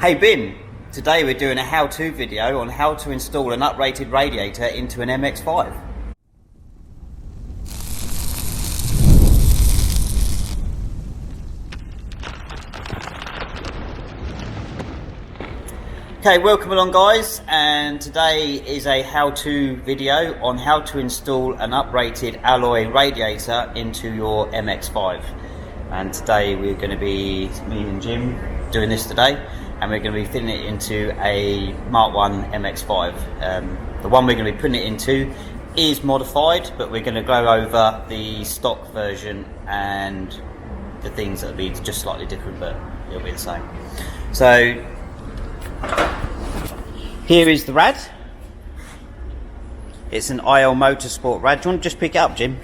Hey Bin, today we're doing a how-to video on how to install an uprated radiator into an MX5. Okay, welcome along guys, and today is a how-to video on how to install an uprated alloy radiator into your MX5. And today we're going to be, me and Jim, doing this today. And we're going to be fitting it into a Mark 1 MX5. The one we're going to be putting it into is modified, but we're going to go over the stock version and the things that will be just slightly different, but it'll be the same. So here is the rad. It's an IL Motorsport rad. Do you want to just pick it up, Jim?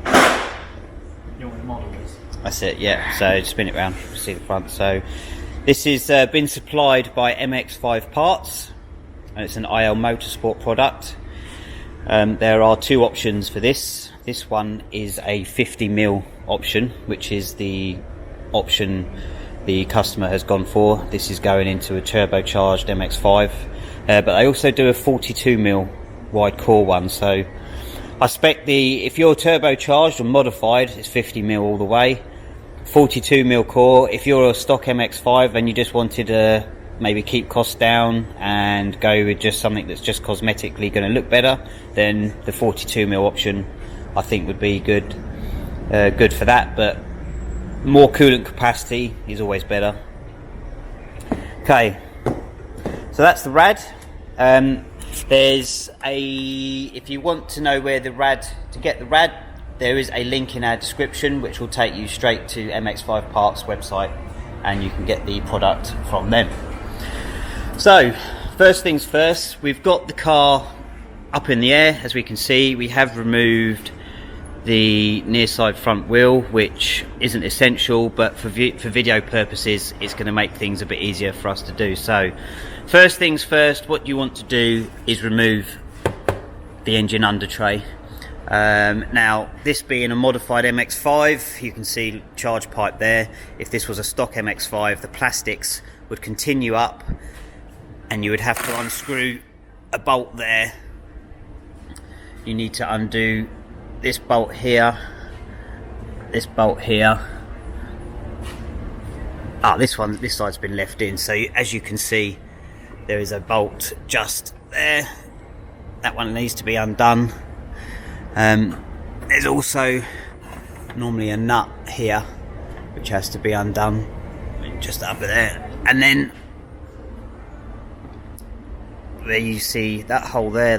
You know what the model is? That's it, yeah. So spin it round, see the front. So this has been supplied by MX5 parts, and it's an IL Motorsport product. There are two options for this. This one is a 50mm option, which is the option the customer has gone for. This is going into a turbocharged MX5, but they also do a 42mm wide core one. So I expect if you're turbocharged or modified, it's 50mm all the way. 42mm core. If you're a stock MX5 and you just wanted to maybe keep costs down and go with just something that's just cosmetically going to look better, then the 42mm option I think would be good for that, but more coolant capacity is always better. Okay, so that's the rad. There's if you want to know where to get the rad, there is a link in our description which will take you straight to MX5 Parts website, and you can get the product from them. So first things first, we've got the car up in the air. As we can see, we have removed the near side front wheel, which isn't essential, but for video purposes it's going to make things a bit easier for us to do. So first things first, what you want to do is remove the engine under tray. Now, this being a modified MX5, you can see charge pipe there. If this was a stock MX5, the plastics would continue up and you would have to unscrew a bolt there. You need to undo this bolt here, this bolt here. This side's been left in, so as you can see there is a bolt just there. That one needs to be undone. There's also normally a nut here which has to be undone, just up there, and then there you see that hole there,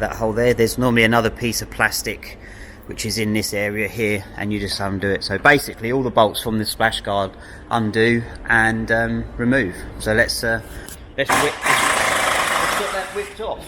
there's normally another piece of plastic which is in this area here, and you just undo it. So basically all the bolts from the splash guard undo and remove. So let's get that whipped off.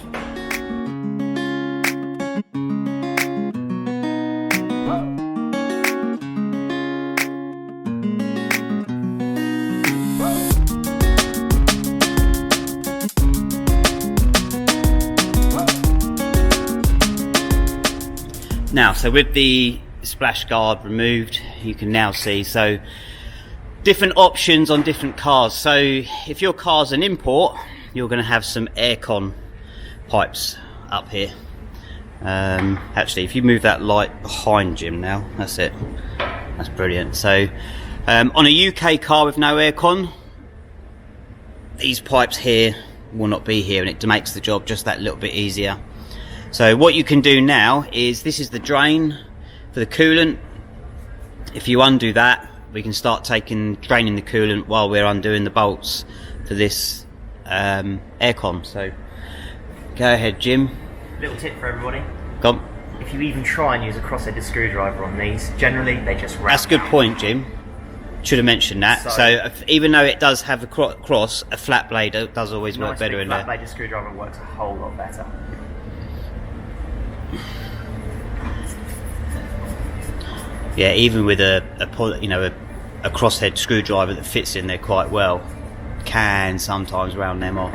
Now, so with the splash guard removed, you can now see, so different options on different cars. So if your car's an import, you're going to have some aircon pipes up here. Actually, if you move that light behind Jim now, that's it. That's brilliant. So on a UK car with no aircon, these pipes here will not be here, and it makes the job just that little bit easier. So what you can do now is, this is the drain for the coolant. If you undo that, we can start draining the coolant while we're undoing the bolts for this aircon. So go ahead, Jim. Little tip for everybody. Go on. If you even try and use a cross-headed screwdriver on these, generally they just wrap. That's a good point, Jim. Should have mentioned that. So even though it does have a cross, a flat blade does always work better in there. A flat bladed screwdriver works a whole lot better. Yeah, even with a crosshead screwdriver that fits in there quite well, can sometimes round them off.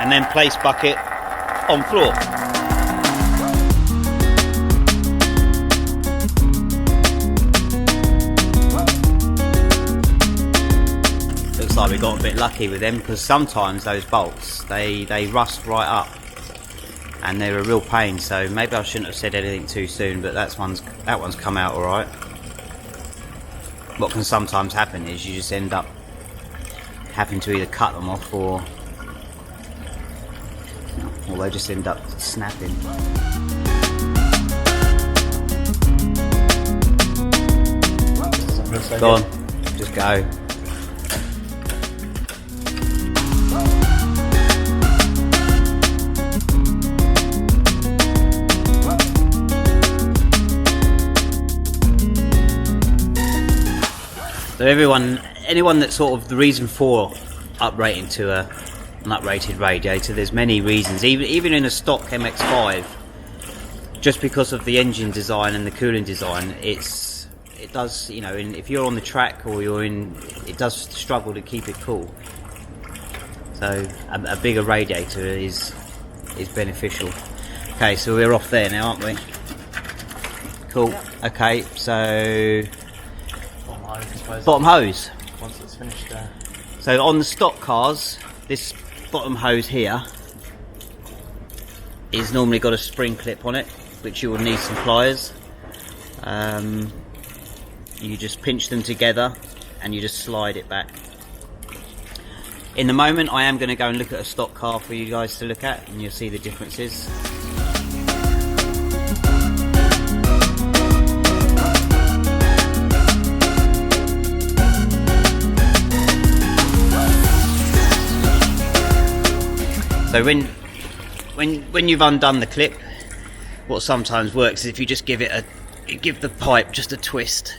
And then place bucket on floor. like we got a bit lucky with them, because sometimes those bolts they rust right up and they're a real pain. So maybe I shouldn't have said anything too soon, but that one's come out all right. What can sometimes happen is you just end up having to either cut them off or they just end up snapping. Go on, just go. So anyone that's sort of the reason for uprating to an uprated radiator, there's many reasons. Even in a stock MX5, just because of the engine design and the cooling design, it does, you know, if you're on the track or it does struggle to keep it cool. So a bigger radiator is beneficial. Okay, so we're off there now, aren't we? Cool. Yep. Okay, so bottom hose. Once it's finished there. So on the stock cars, this bottom hose here is normally got a spring clip on it, which you will need some pliers. You just pinch them together and you just slide it back. In the moment, I am going to go and look at a stock car for you guys to look at, and you'll see the differences. So when you've undone the clip, what sometimes works is if you just give the pipe just a twist.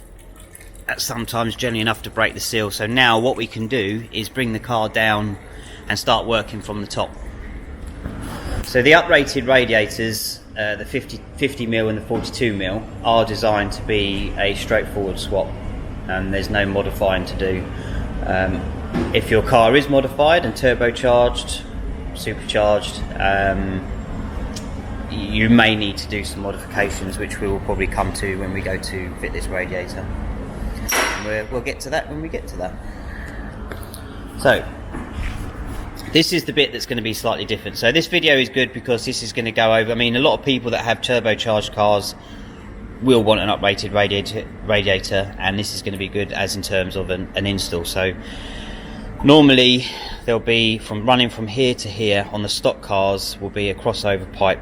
That's sometimes generally enough to break the seal. So now what we can do is bring the car down and start working from the top. So the uprated radiators, the 50mm and the 42mm, are designed to be a straightforward swap, and there's no modifying to do. If your car is modified and turbocharged, supercharged, you may need to do some modifications, which we will probably come to when we go to fit this radiator. And we'll get to that when we get to that. So this is the bit that's going to be slightly different. So this video is good because this is going to go over, I mean, a lot of people that have turbocharged cars will want an uprated radiator, and this is going to be good as in terms of an install. So normally there'll be, running from here to here on the stock cars, will be a crossover pipe.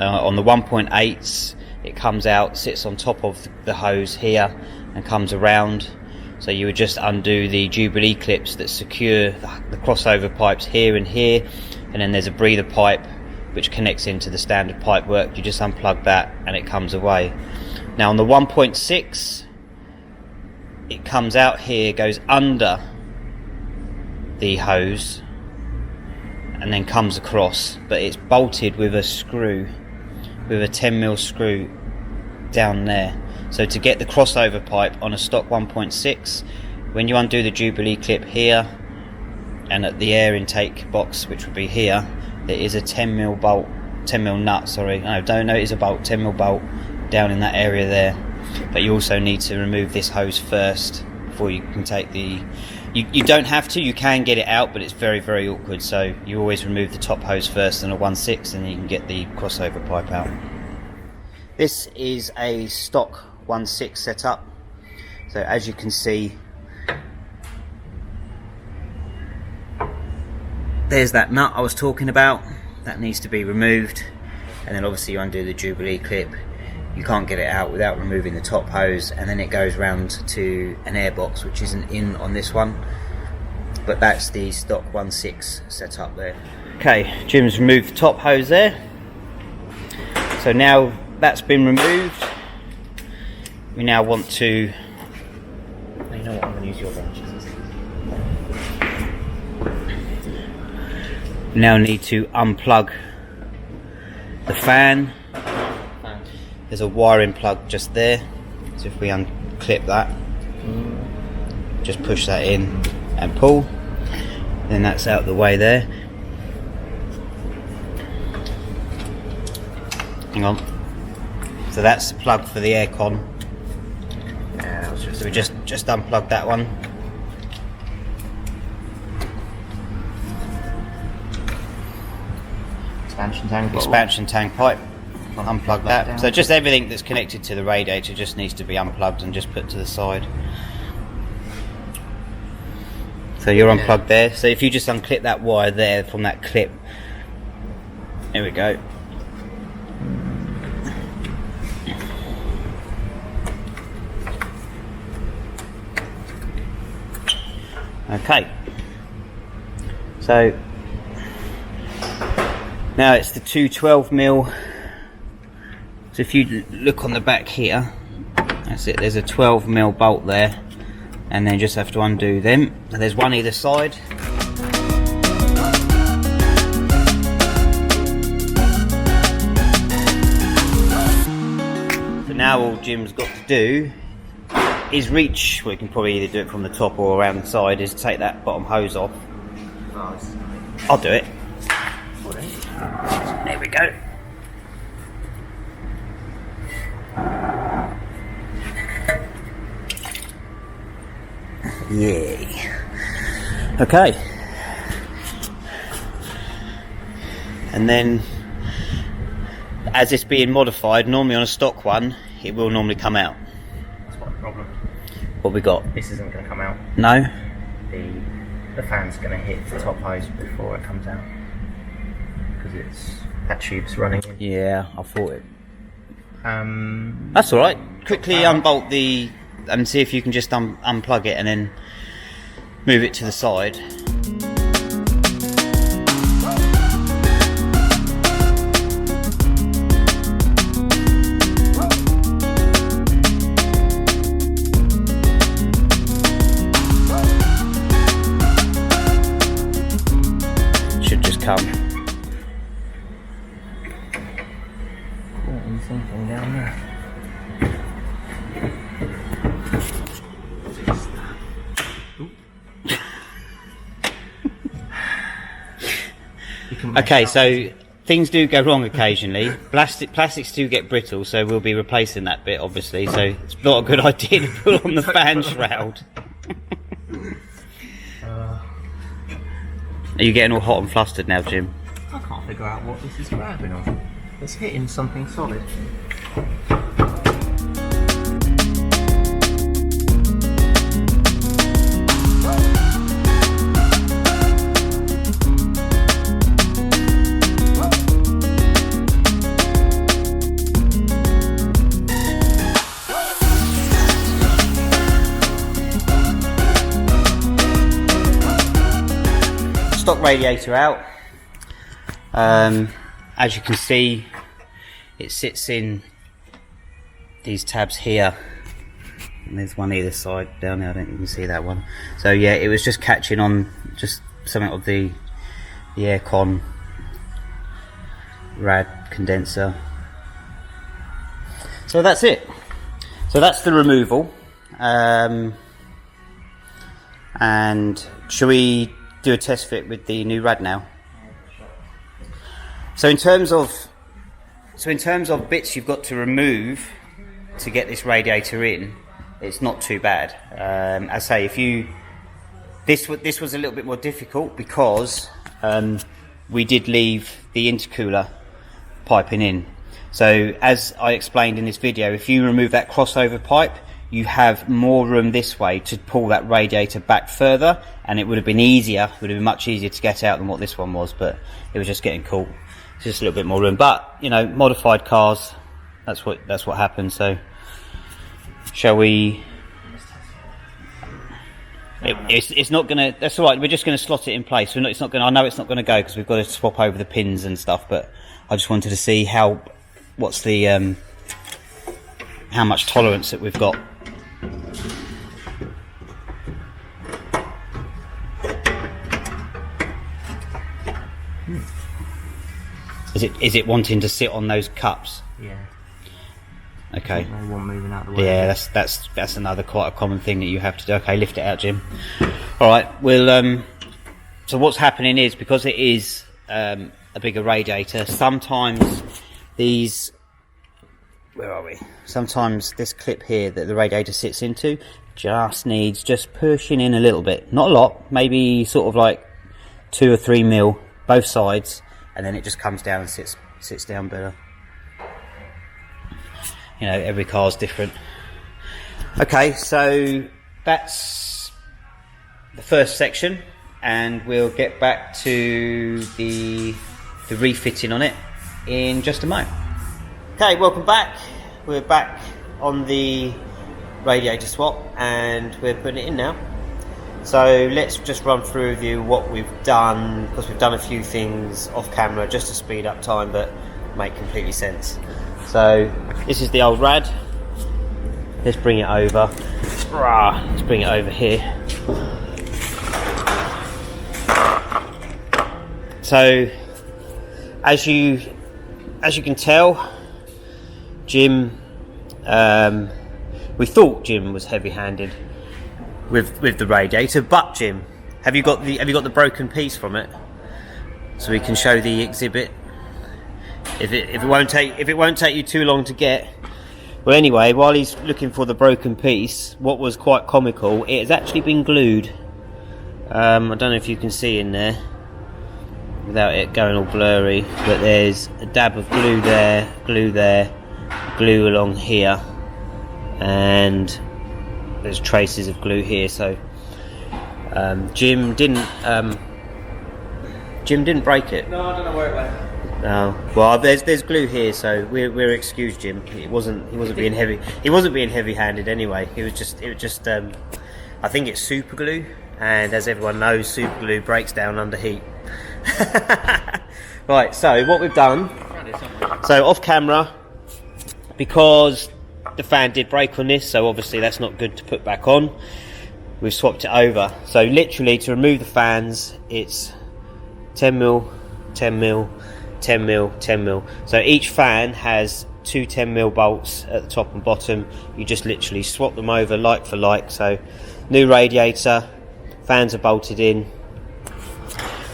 On the 1.8s, it comes out, sits on top of the hose here and comes around. So you would just undo the Jubilee clips that secure the crossover pipes here and here, and then there's a breather pipe which connects into the standard pipe work. You just unplug that and it comes away. Now on the 1.6, it comes out here, goes under the hose and then comes across, but it's bolted with a screw, with a 10mm screw down there. So to get the crossover pipe on a stock 1.6, when you undo the Jubilee clip here and at the air intake box, which would be here, there is a 10mm bolt, 10mm nut, sorry, no, it is a bolt, 10mm bolt down in that area there. But you also need to remove this hose first before you can take the, you don't have to, you can get it out, but it's very, very awkward. So you always remove the top hose first and a 1/6, and then you can get the crossover pipe out. This is a stock 1/6 setup. So as you can see, there's that nut I was talking about, that needs to be removed, and then obviously you undo the Jubilee clip. You can't get it out without removing the top hose, and then it goes round to an air box, which isn't in on this one, but that's the stock 1/6 setup there. Okay, Jim's removed the top hose there. So now that's been removed, we now want to, you know what, I'm going to use your branches. We now need to unplug the fan. There's a wiring plug just there, so if we unclip that, just push that in and pull, then that's out the way there. Hang on. So that's the plug for the aircon. Yeah, so we just unplugged that one. expansion tank bottle. Expansion tank pipe. Unplug that. down. So just everything that's connected to the radiator just needs to be unplugged and just put to the side. So you're unplugged there. So if you just unclip that wire there from that clip, there we go. Okay. So now it's the 212mm. So if you look on the back here, that's it, there's a 12mm bolt there, and then just have to undo them. And there's one either side. So now all Jim's got to do is reach, well, you can probably either do it from the top or around the side, is take that bottom hose off. Nice. I'll do it. There we go. Yay. Okay. And then, as it's being modified, normally on a stock one, it will normally come out. That's what the problem. What we got? This isn't going to come out. No? The fan's going to hit the top hose before it comes out. Because that tube's running in. Yeah, I thought it. That's alright. Quickly unbolt the, and see if you can just unplug it and then move it to the side. Should just come. Something down there. Okay, so things do go wrong occasionally. Plastics do get brittle, so we'll be replacing that bit, obviously. So it's not a good idea to put on the fan shroud. Are you getting all hot and flustered now, Jim? I can't figure out what this is grabbing on. It's hitting something solid. Stock radiator out. As you can see, it sits in these tabs here, and there's one either side down there. I don't think you can see that one. So yeah, it was just catching on just something of the aircon rad condenser. So that's it. So that's the removal. And shall we do a test fit with the new rad now? So in terms of bits you've got to remove to get this radiator in, it's not too bad. I say this was a little bit more difficult because we did leave the intercooler piping in. So as I explained in this video, if you remove that crossover pipe, you have more room this way to pull that radiator back further, and it would have been easier, would have been much easier to get out than what this one was, but it was just getting caught. It's just a little bit more room, but you know, modified cars, that's what happens. So shall we? It's not gonna, that's all right, we're just gonna slot it in place. It's not gonna, I know it's not gonna go because we've got to swap over the pins and stuff, but I just wanted to see what's the how much tolerance that we've got. Is it wanting to sit on those cups? Yeah. Okay. No one moving out of the way. Yeah, that's another quite a common thing that you have to do. Okay, lift it out, Jim. All right. We'll. So what's happening is, because it is a bigger radiator, sometimes these. Where are we? Sometimes this clip here that the radiator sits into just needs pushing in a little bit. Not a lot. Maybe sort of like 2 or 3 mil both sides. and then it just comes down and sits down better. You know, every car's different. Okay, so that's the first section, and we'll get back to the refitting on it in just a moment. Okay, welcome back. We're back on the radiator swap and we're putting it in now. So let's just run through with you what we've done, because we've done a few things off camera just to speed up time but make completely sense. So this is the old rad. Let's bring it over. Let's bring it over here. So as you can tell, Jim, we thought Jim was heavy-handed with the radiator, but Jim, have you got the broken piece from it, so we can show the exhibit? If it won't take you too long to get. Well, anyway, while he's looking for the broken piece, what was quite comical, it has actually been glued. I don't know if you can see in there without it going all blurry, but there's a dab of glue there, glue along here, and there's traces of glue here. So Jim didn't break it. No, I don't know where it went. No, well, there's glue here, so we're excused, Jim. He wasn't being heavy. He wasn't being heavy-handed anyway. It was just I think it's super glue, and as everyone knows, super glue breaks down under heat. Right, so what we've done, so off camera, because the fan did break on this, so obviously that's not good to put back on, we've swapped it over. So literally, to remove the fans, it's 10mm, 10mm, 10mm, 10mm. So each fan has two 10mm bolts at the top and bottom. You just literally swap them over like for like. So new radiator, fans are bolted in.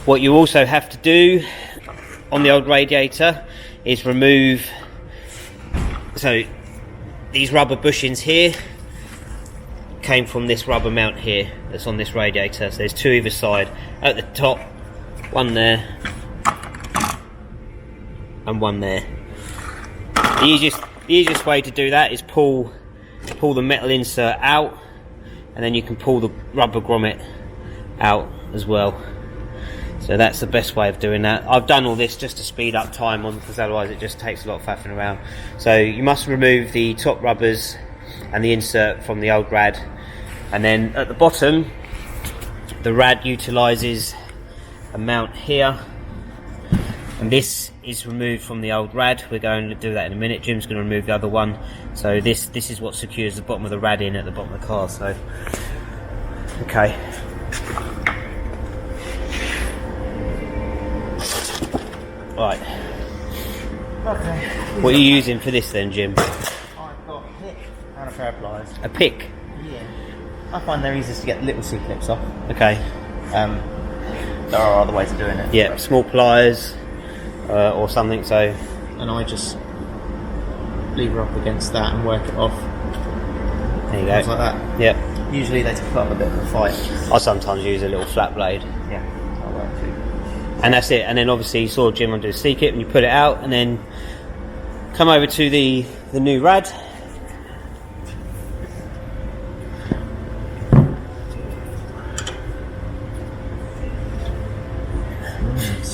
What you also have to do on the old radiator is remove, so these rubber bushings here came from this rubber mount here that's on this radiator. So there's two either side. At the top, one there and one there. The easiest way to do that is pull the metal insert out, and then you can pull the rubber grommet out as well. So that's the best way of doing that. I've done all this just to speed up time on, because otherwise it just takes a lot of faffing around. So you must remove the top rubbers and the insert from the old rad, and then at the bottom the rad utilises a mount here, and this is removed from the old rad. We're going to do that in a minute. Jim's going to remove the other one. So this is what secures the bottom of the rad in at the bottom of the car. So okay. Right. Okay. What are you using for this then, Jim? I've got a pick and a pair of pliers. A pick? Yeah. I find they're easiest to get little C-clips off. Okay. There are other ways of doing it. Yeah, small pliers or something. So. And I just lever up against that and work it off. There you go. Things like that. Yep. Usually they put up a bit of a fight. I sometimes use a little flat blade. Yeah, that'll work too. And that's it. And then obviously you saw Jim undo the C-clip and you put it out, and then come over to the new rad.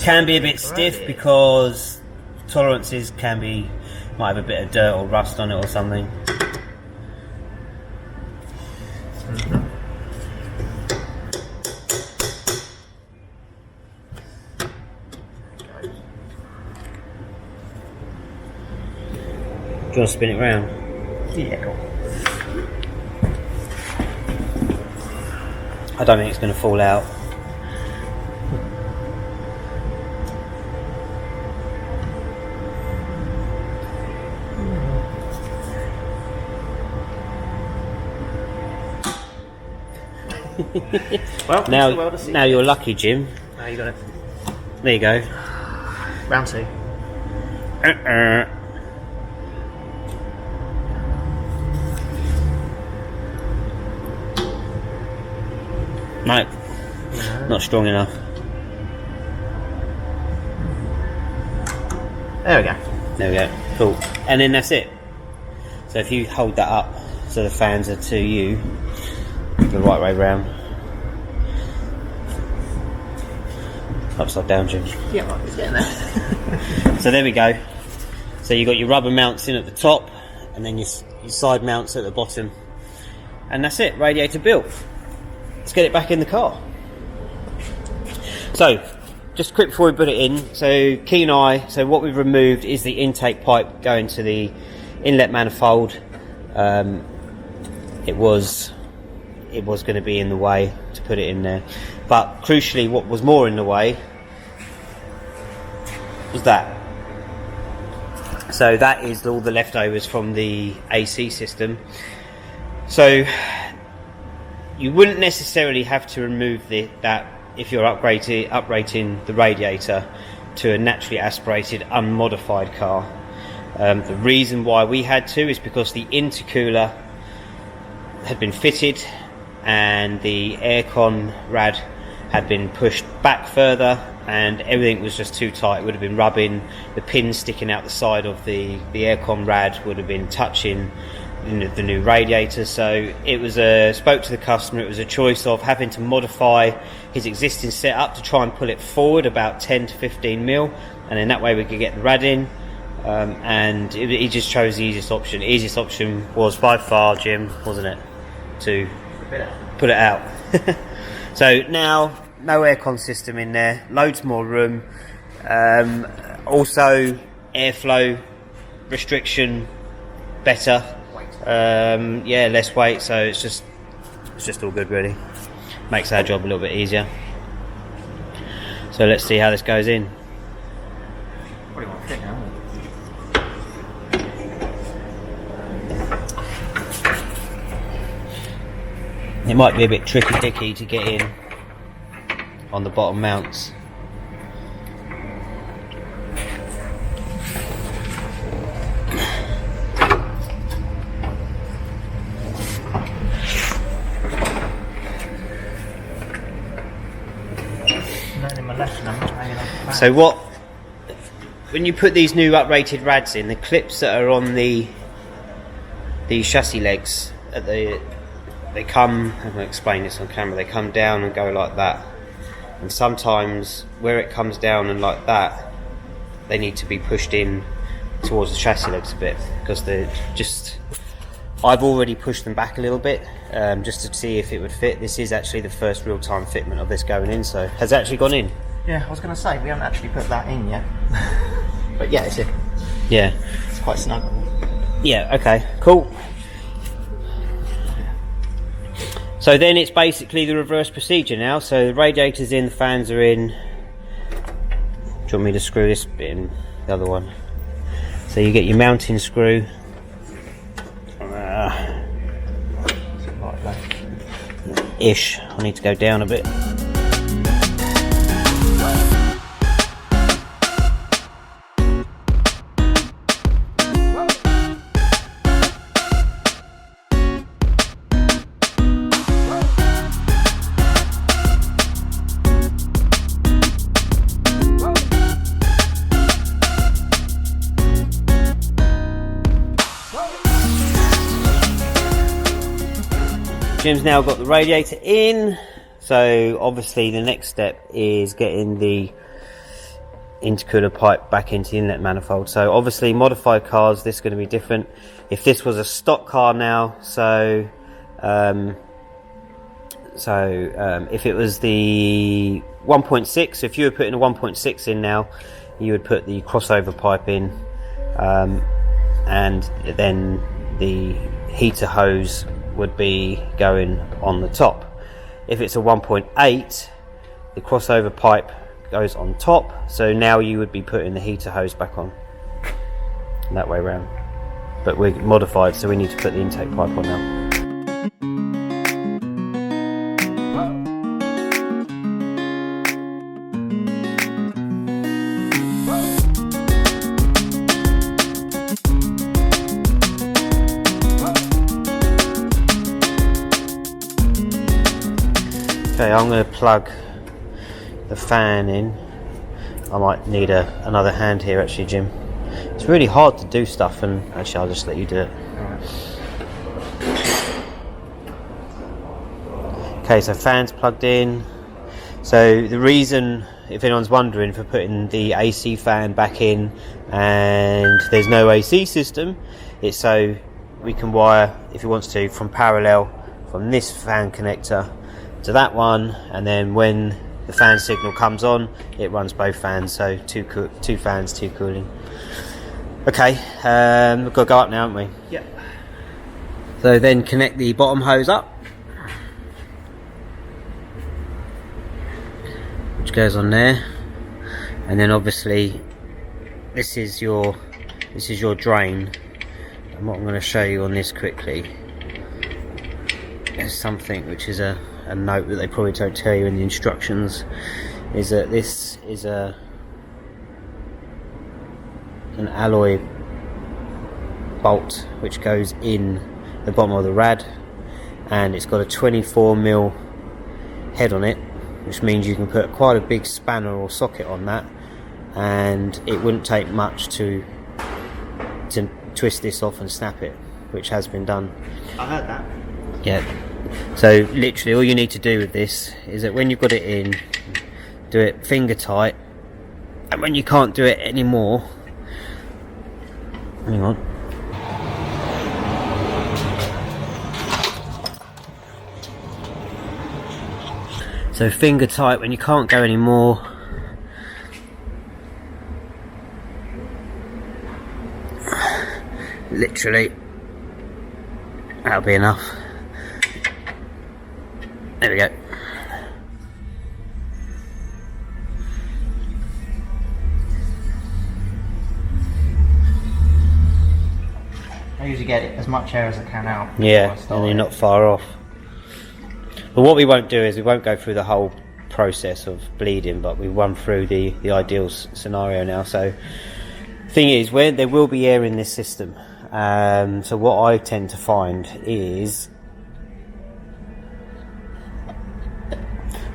Can be a bit stiff because tolerances might have a bit of dirt or rust on it or something. Do you want to spin it round? Yeah, cool. I don't think it's going to fall out. Well, now you're lucky, Jim. Now you got it. There you go. Round two. No, not strong enough. There we go. There we go. Cool. And then that's it. So if you hold that up so the fans are to you, the right way round. Upside down, Jim. Yeah, right, it's getting there. So there we go. So you've got your rubber mounts in at the top, and then your side mounts at the bottom. And that's it, radiator built. Let's get it back in the car. So, just quick before we put it in, so keen eye, so what we've removed is the intake pipe going to the inlet manifold. It was going to be in the way to put it in there, but crucially what was more in the way was that. So that is all the leftovers from the AC system. So you wouldn't necessarily have to remove that if you're uprating the radiator to a naturally aspirated, unmodified car. The reason why we had to is because the intercooler had been fitted and the aircon rad had been pushed back further, and everything was just too tight. It would have been rubbing, the pins sticking out the side of the aircon rad would have been touching the new radiator. So it was spoke to the customer, it was a choice of having to modify his existing setup to try and pull it forward about 10 to 15 mil, and then that way we could get the rad in. And he just chose the easiest option. The easiest option was by far, Jim, wasn't it, to put it out. So now no aircon system in there, loads more room, also airflow restriction better, yeah, less weight, so it's just all good really. Makes our job a little bit easier. So let's see how this goes in. What do you want to fit now? It might be a bit tricky to get in on the bottom mounts. So when you put these new uprated rads in, the clips that are on the chassis legs they come, I'm going to explain this on camera, they come down and go like that, and sometimes where it comes down and like that, they need to be pushed in towards the chassis legs a bit, because they're just, I've already pushed them back a little bit just to see if it would fit. This is actually the first real-time fitment of this going in, so has it actually gone in? Yeah, I was going to say, we haven't actually put that in yet. But yeah, it's in. Yeah. It's quite snug. Yeah, okay, cool. So then it's basically the reverse procedure now. So the radiator's in, the fans are in. Do you want me to screw this bit in, the other one? So you get your mounting screw. Ish. I need to go down a bit. Jim's now got the radiator in, so obviously the next step is getting the intercooler pipe back into the inlet manifold. So obviously modified cars, this is going to be different. If this was a stock car now, so if it was the 1.6, if you were putting a 1.6 in now, you would put the crossover pipe in, and then the heater hose would be going on the top. If it's a 1.8, the crossover pipe goes on top, so now you would be putting the heater hose back on that way around, but we're modified, so we need to put the intake pipe on now. Okay, I'm going to plug the fan in. I might need another hand here actually, Jim. really hard to do stuff, and actually I'll just let you do it. Okay, so fans plugged in. So the reason, if anyone's wondering, for putting the AC fan back in and there's no AC system, it's so we can wire, if he wants to, from parallel from this fan connector to that one, and then when the fan signal comes on, it runs both fans, so two fans, two cooling. Okay, we've got to go up now, haven't we? Yep. So then connect the bottom hose up, which goes on there, and then obviously this is your drain. And what I'm going to show you on this quickly is something which is a note that they probably don't tell you in the instructions, is that this is an alloy bolt which goes in the bottom of the rad, and it's got a 24mm head on it, which means you can put quite a big spanner or socket on that, and it wouldn't take much to twist this off and snap it, which has been done. I heard that. Yeah. So literally all you need to do with this is that when you've got it in, do it finger tight, and when you can't do it anymore, hang on, so finger tight when you can't go anymore, literally that'll be enough. There we go. I usually get as much air as I can out. Yeah, and you're not far off. But what we won't do is we won't go through the whole process of bleeding, but we run through the ideal scenario now. So thing is, where there will be air in this system, so what I tend to find is,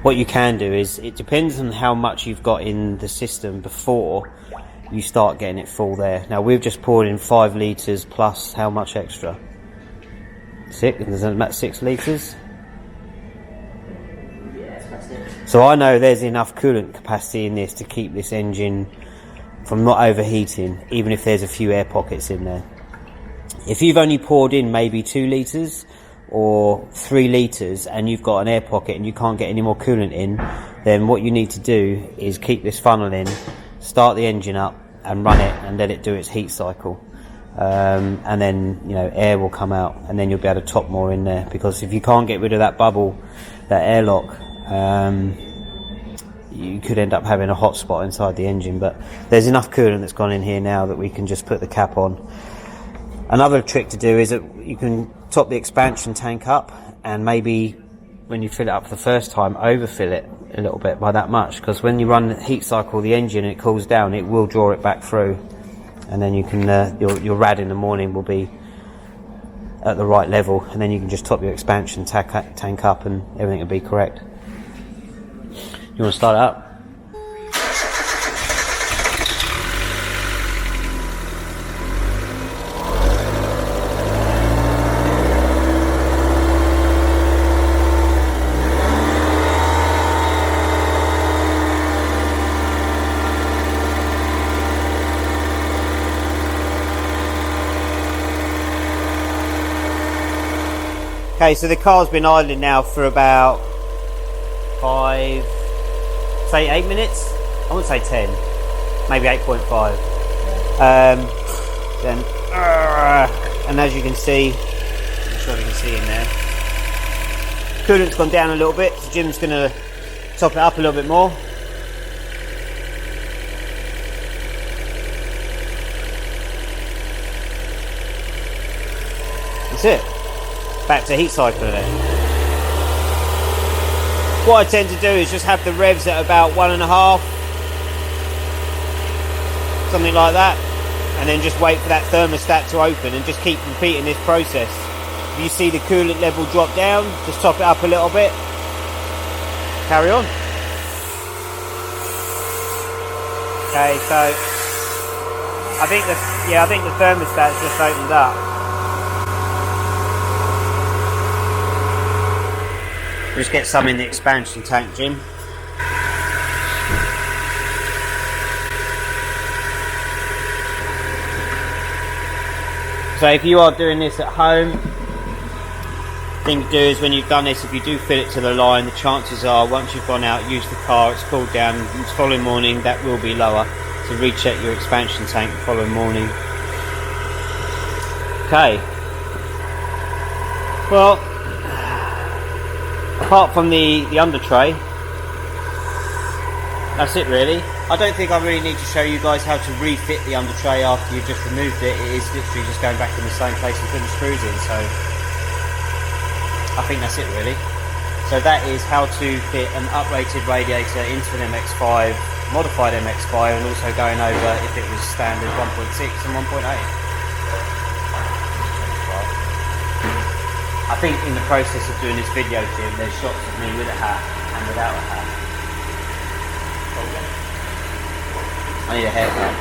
what you can do is, it depends on how much you've got in the system before you start getting it full there. Now we've just poured in 5 litres plus how much extra? 6? Is that about 6 litres? So I know there's enough coolant capacity in this to keep this engine from not overheating, even if there's a few air pockets in there. If you've only poured in maybe 2 litres or 3 litres and you've got an air pocket and you can't get any more coolant in, then what you need to do is keep this funnel in, start the engine up and run it and let it do its heat cycle, and then, you know, air will come out, and then you'll be able to top more in there, because if you can't get rid of that bubble, that airlock, you could end up having a hot spot inside the engine. But there's enough coolant that's gone in here now that we can just put the cap on. Another trick to do is that you can top the expansion tank up, and maybe when you fill it up for the first time, overfill it a little bit by that much, because when you run the heat cycle the engine and it cools down, it will draw it back through, and then you can your rad in the morning will be at the right level, and then you can just top your expansion tank up and everything will be correct. You want to start it up? Okay, so the car's been idling now for about 8 minutes. I wouldn't say 10, maybe 8.5. And as you can see, I'm sure you can see in there, coolant's gone down a little bit, so Jim's going to top it up a little bit more. That's it. Back to heat cycle then. What I tend to do is just have the revs at about 1.5, something like that, and then just wait for that thermostat to open and just keep repeating this process. If you see the coolant level drop down, just top it up a little bit, carry on. Okay, so I think the thermostat's just opened up. Just get some in the expansion tank, Jim. So if you are doing this at home, the thing to do is when you've done this, if you do fill it to the line, the chances are once you've gone out, used the car, it's cooled down, the following morning that will be lower. So recheck your expansion tank the following morning. Okay. Well, apart from the under tray, that's it really. I don't think I really need to show you guys how to refit the under tray after you've just removed it. It is literally just going back in the same place and putting the screws in, so I think that's it really. So that is how to fit an uprated radiator into an MX5, modified MX5, and also going over if it was standard 1.6 and 1.8. I think in the process of doing this video, Jim, there's shots of me with a hat and without a hat. I need a haircut.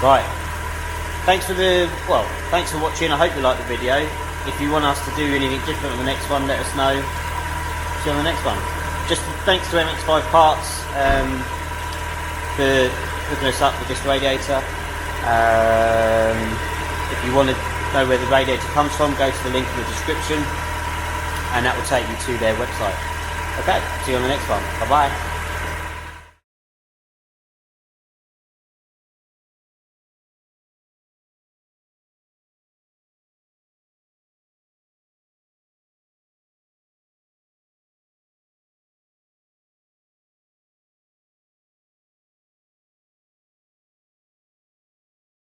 Right. Thanks for watching. I hope you liked the video. If you want us to do anything different on the next one, let us know. See you on the next one. Just thanks to MX5 Parts for hooking us up with this radiator. If you want to know where the radiator comes from, go to the link in the description and that will take you to their website. Okay, see you on the next one. Bye bye.